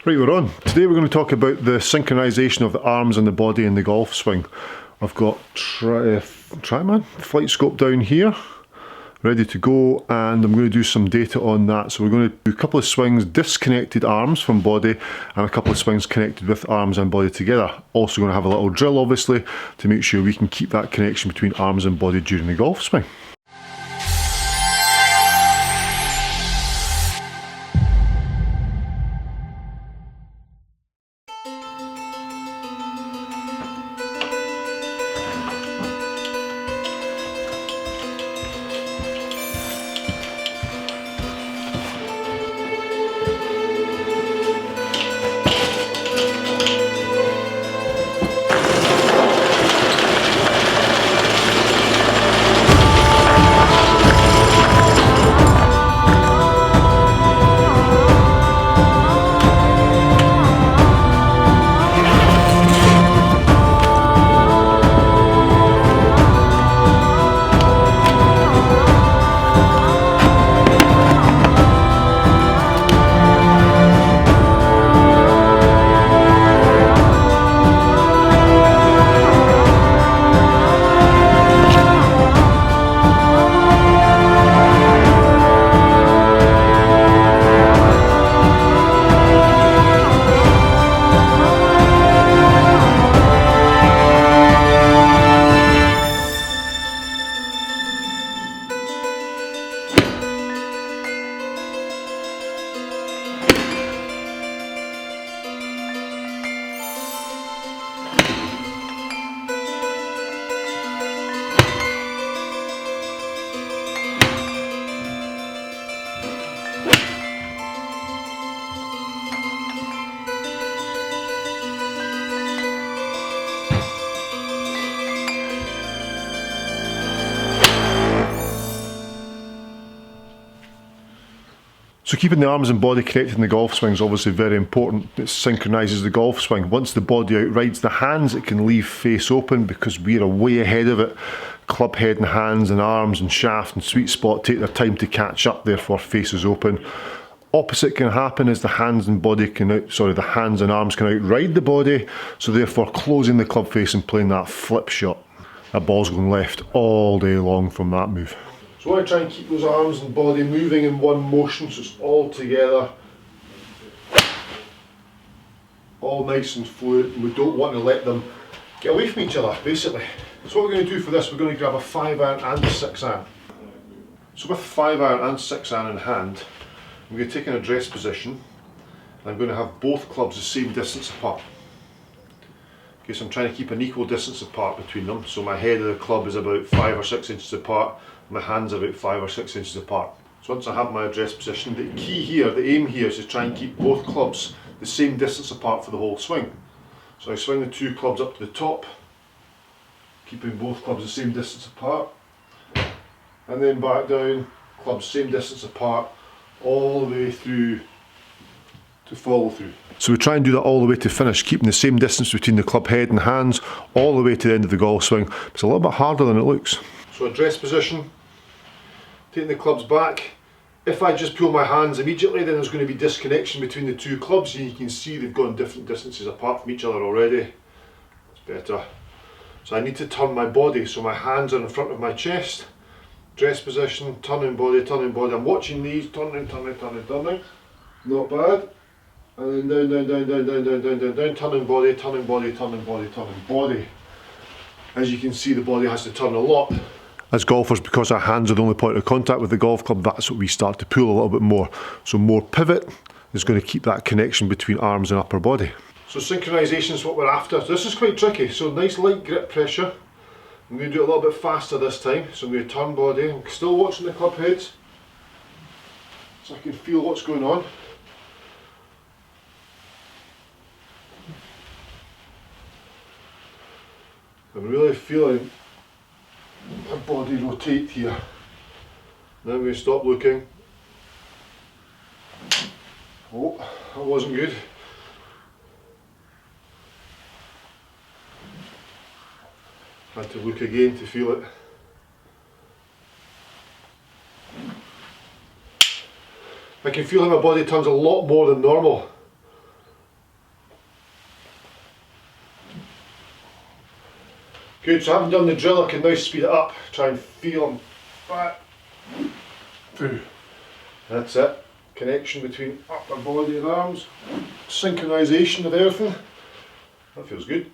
Right, we're on. Today we're going to talk about the synchronization of the arms and the body in the golf swing. I've got Flightscope down here, ready to go, and I'm going to do some data on that. So we're going to do a couple of swings, disconnected arms from body, and a couple of swings connected with arms and body together. Also going to have a little drill, obviously, to make sure we can keep that connection between arms and body during the golf swing. So keeping the arms and body connected in the golf swing is obviously very important. It synchronises the golf swing. Once the body outrides the hands, it can leave face open because we're way ahead of it. Club head and hands and arms and shaft and sweet spot take their time to catch up, therefore face is open. Opposite can happen is the hands and arms can outride the body, so therefore closing the club face and playing that flip shot. That ball's going left all day long from that move. So I want to try and keep those arms and body moving in one motion, so it's all together, all nice and fluid, and we don't want to let them get away from each other, basically. So what we're going to do for this, we're going to grab a 5-iron and a 6-iron. So with 5-iron and 6-iron in hand, I'm going to take an address position, and I'm going to have both clubs the same distance apart. Okay, so I'm trying to keep an equal distance apart between them, so my head of the club is about 5 or 6 inches apart, my hands are about 5 or 6 inches apart. So once I have my address position, the key here, the aim here is to try and keep both clubs the same distance apart for the whole swing. So I swing the two clubs up to the top, keeping both clubs the same distance apart, and then back down, clubs same distance apart, all the way through to follow through. So we try and do that all the way to finish, keeping the same distance between the club head and hands all the way to the end of the golf swing. It's a little bit harder than it looks. So address position, taking the clubs back. If I just pull my hands immediately, then there's going to be disconnection between the two clubs, and you can see they've gone different distances apart from each other already. That's better. So I need to turn my body, so my hands are in front of my chest. Address position, turning body, turning body. I'm watching these, turning. Not bad. And then down, turning body. As you can see, the body has to turn a lot. As golfers, because our hands are the only point of contact with the golf club, that's what we start to pull a little bit more. So more pivot is going to keep that connection between arms and upper body. So synchronization is what we're after. This is quite tricky, so nice light grip pressure. I'm going to do it a little bit faster this time, so I'm going to turn body. I'm still watching the club heads, so I can feel what's going on. I'm really feeling my body rotate here. Now I'm going to stop looking. Oh, that wasn't good. Had to look again to feel it. I can feel how my body turns a lot more than normal. Good, so I haven't done the drill, I can now speed it up, try and feel them back through. That's it. Connection between upper body and arms. Synchronization of everything. That feels good.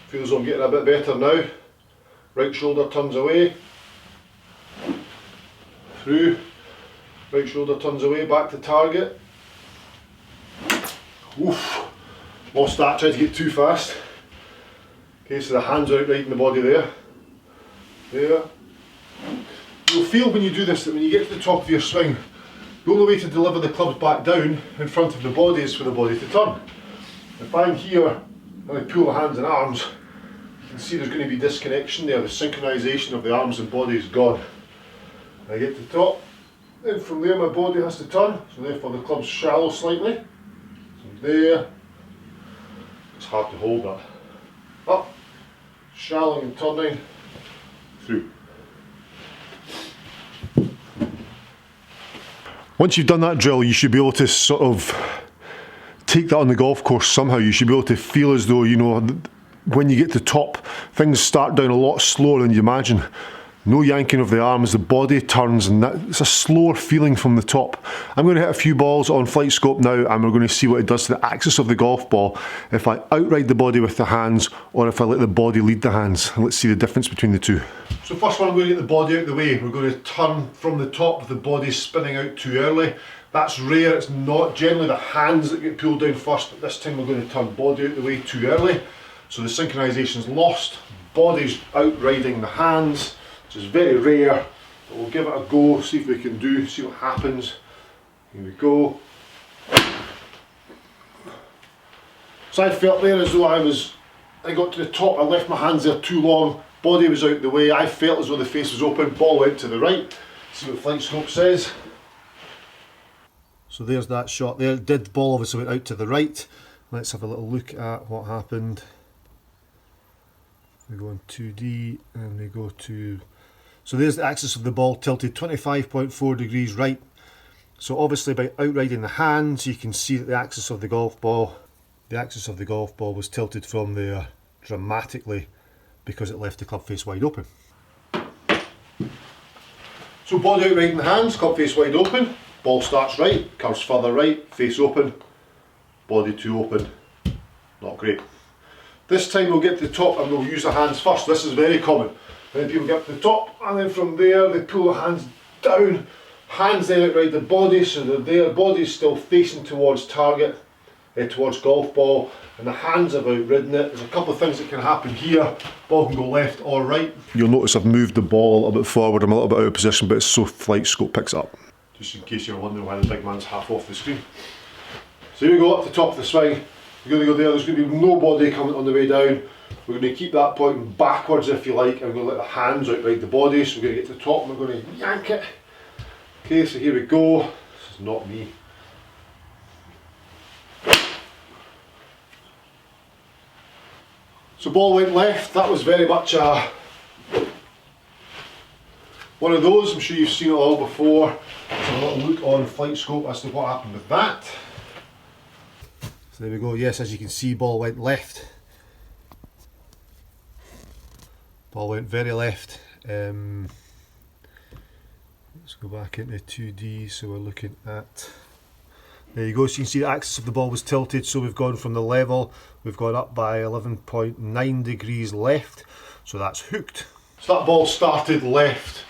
Feels I'm getting a bit better now. Right shoulder turns away. Through. Right shoulder turns away, back to target. Oof. Lost that, tried to get too fast. Okay, so the hands are out right in the body there. There. You'll feel when you do this that when you get to the top of your swing, the only way to deliver the clubs back down in front of the body is for the body to turn. If I'm here and I pull the hands and arms, you can see there's going to be disconnection there. The synchronization of the arms and body is gone. I get to the top, then from there my body has to turn, so therefore the club's shallow slightly. So there. It's hard to hold that. Up, shallow and turning, through. Once you've done that drill, you should be able to sort of take that on the golf course somehow. You should be able to feel as though, you know, when you get to top, things start down a lot slower than you imagine. No yanking of the arms, the body turns, and it's a slower feeling from the top. I'm going to hit a few balls on Flightscope now, and we're going to see what it does to the axis of the golf ball if I outride the body with the hands or if I let the body lead the hands. And let's see the difference between the two. So first one, I'm going to get the body out of the way. We're going to turn from the top with the body spinning out too early. That's rare, it's not generally the hands that get pulled down first, but this time we're going to turn body out the way too early. So the synchronization's lost, body's outriding the hands. Which is very rare, but we'll give it a go, see if we can see what happens. Here we go. So I felt there as though I got to the top, I left my hands there too long, body was out the way, I felt as though the face was open, ball went to the right. See what Flightscope says. So there's that shot there, the ball obviously went out to the right. Let's have a little look at what happened. We go on 2D and we go to... So there's the axis of the ball tilted 25.4 degrees right. So obviously by outriding the hands you can see that the axis of the golf ball was tilted from there dramatically because it left the club face wide open. So body outriding the hands, club face wide open, ball starts right, curves further right, face open, body too open, not great. This time we'll get to the top and we'll use the hands first. This is very common. Then people get up to the top and then from there they pull the hands down. Hands then outride the body, so they're there, body's still facing towards target, towards golf ball, and the hands have outridden it. There's a couple of things that can happen here. Ball can go left or right. You'll notice I've moved the ball a little bit forward, I'm a little bit out of position, but it's so Flightscope picks up. Just in case you're wondering why the big man's half off the screen. So here we go up to the top of the swing. You're going to go there, there's going to be no body coming on the way down. We're going to keep that pointing backwards if you like, and we're going to let the hands outride the body, so we're going to get to the top and we're going to yank it. Okay, so here we go. This is not me. So ball went left, that was very much one of those. I'm sure you've seen it all before. Let's have a little look on Flightscope as to what happened with that. So there we go, yes, as you can see, ball went left. Ball went very left. Let's go back into 2D, so we're looking at... There you go, so you can see the axis of the ball was tilted, so we've gone from the level, we've gone up by 11.9 degrees left, so that's hooked. So that ball started left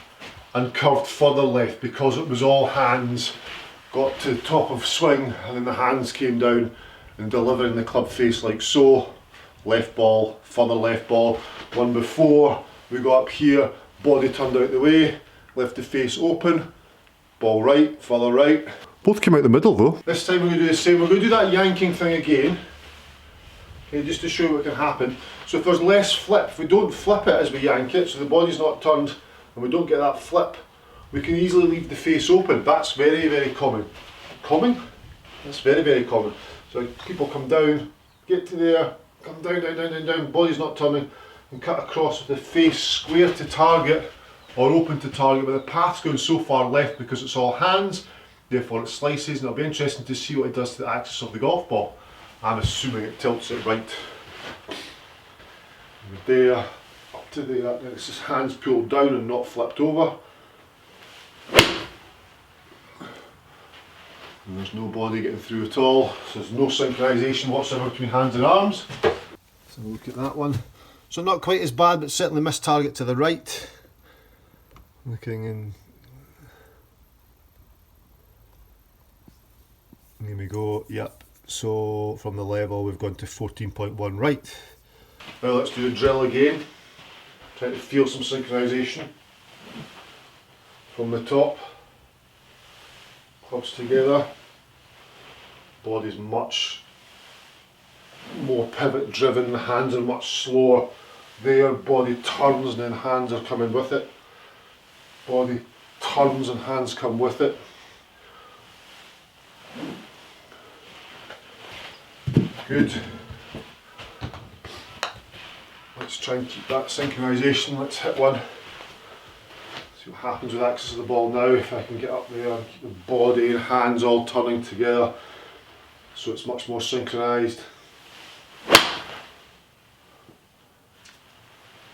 and curved further left because it was all hands, got to the top of swing and then the hands came down and delivering the club face like so. Left ball, further left ball. One before, we got up here, body turned out the way, left the face open, ball right, further right. Both came out the middle though. This time we're going to do the same, we're going to do that yanking thing again. Okay, just to show you what can happen. So if there's less flip, if we don't flip it as we yank it, so the body's not turned and we don't get that flip, we can easily leave the face open. That's very, very common. Common? That's very, very common. So people come down, get to there, come down, down, down, down, down, body's not turning, and cut across with the face square to target or open to target, but the path's going so far left because it's all hands, therefore it slices, and it'll be interesting to see what it does to the axis of the golf ball. I'm assuming it tilts it right there, up to there, and it's just hands pulled down and not flipped over. And there's no body getting through at all, so there's no synchronisation whatsoever between hands and arms. Let's have a look at that one. So not quite as bad, but certainly missed target to the right. Looking in. Here we go, yep. So from the level we've gone to 14.1 right. Now let's do the drill again. Try to feel some synchronisation from the top. Clubs together. Body's much more pivot driven, the hands are much slower. There, body turns and then hands are coming with it. Body turns and hands come with it. Good. Let's try and keep that synchronisation. Let's hit one. See what happens with the axis of the ball now. If I can get up there and keep the body and hands all turning together so it's much more synchronised.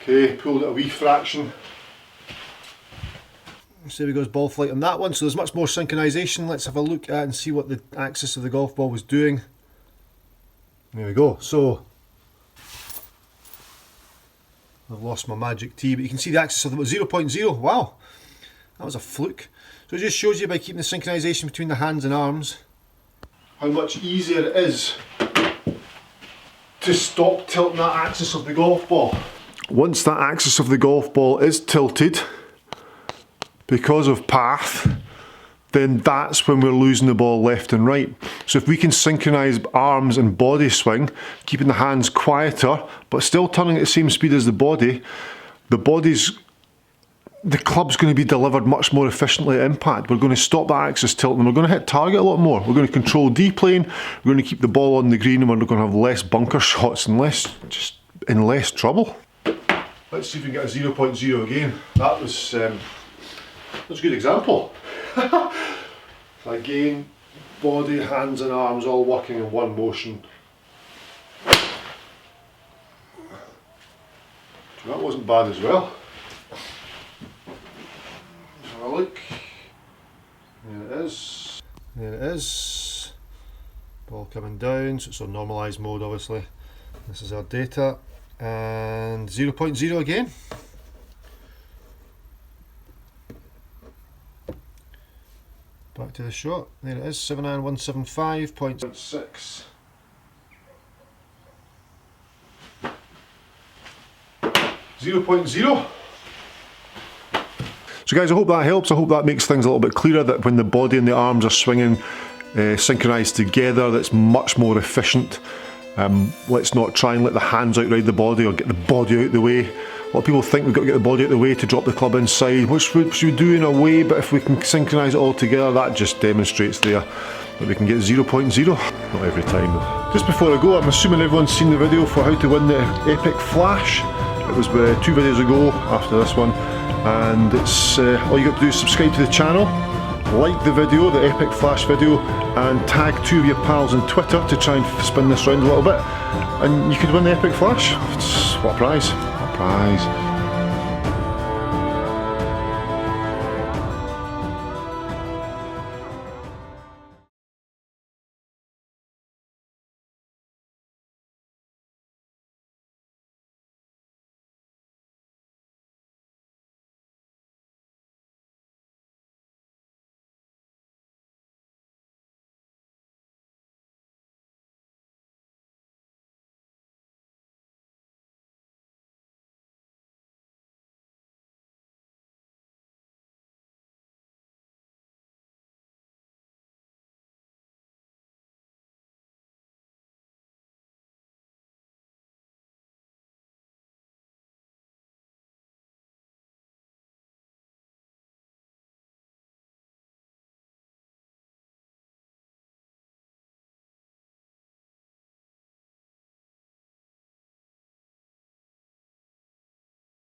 Okay, pulled it a wee fraction. So there goes ball flight on that one. So there's much more synchronisation. Let's have a look at and see what the axis of the golf ball was doing. There we go. So I've lost my magic tee, but you can see the axis of the 0.0. Wow, that was a fluke. So it just shows you by keeping the synchronisation between the hands and arms how much easier it is to stop tilting that axis of the golf ball. Once that axis of the golf ball is tilted because of path, then that's when we're losing the ball left and right. So if we can synchronise arms and body swing, keeping the hands quieter, but still turning at the same speed as the club's going to be delivered much more efficiently at impact. We're going to stop that axis tilt and we're going to hit target a lot more. We're going to control D-plane, we're going to keep the ball on the green, and we're going to have less bunker shots and in less trouble. Let's see if we can get a 0.0 again. That was a good example. Again, body, hands and arms all working in one motion. That wasn't bad as well. Let's have a look. There it is. There it is. Ball coming down, so it's on normalised mode obviously. This is our data. And 0.0 again. Back to the shot. There it is, 79175.6. 0.0. So guys, I hope that helps. I hope that makes things a little bit clearer, that when the body and the arms are swinging synchronised together, that's much more efficient. Let's not try and let the hands outride the body or get the body out the way. A lot of people think we've got to get the body out the way to drop the club inside, which we do in a way, but if we can synchronise it all together, that just demonstrates there that we can get 0.0. Not every time though. Just before I go, I'm assuming everyone's seen the video for how to win the Epic Flash. It was 2 videos ago after this one, and it's all you got to do is subscribe to the channel, like the video, the Epic Flash video, and tag 2 of your pals on Twitter to try and spin this round a little bit, and you could win the Epic Flash. What a prize. What a prize.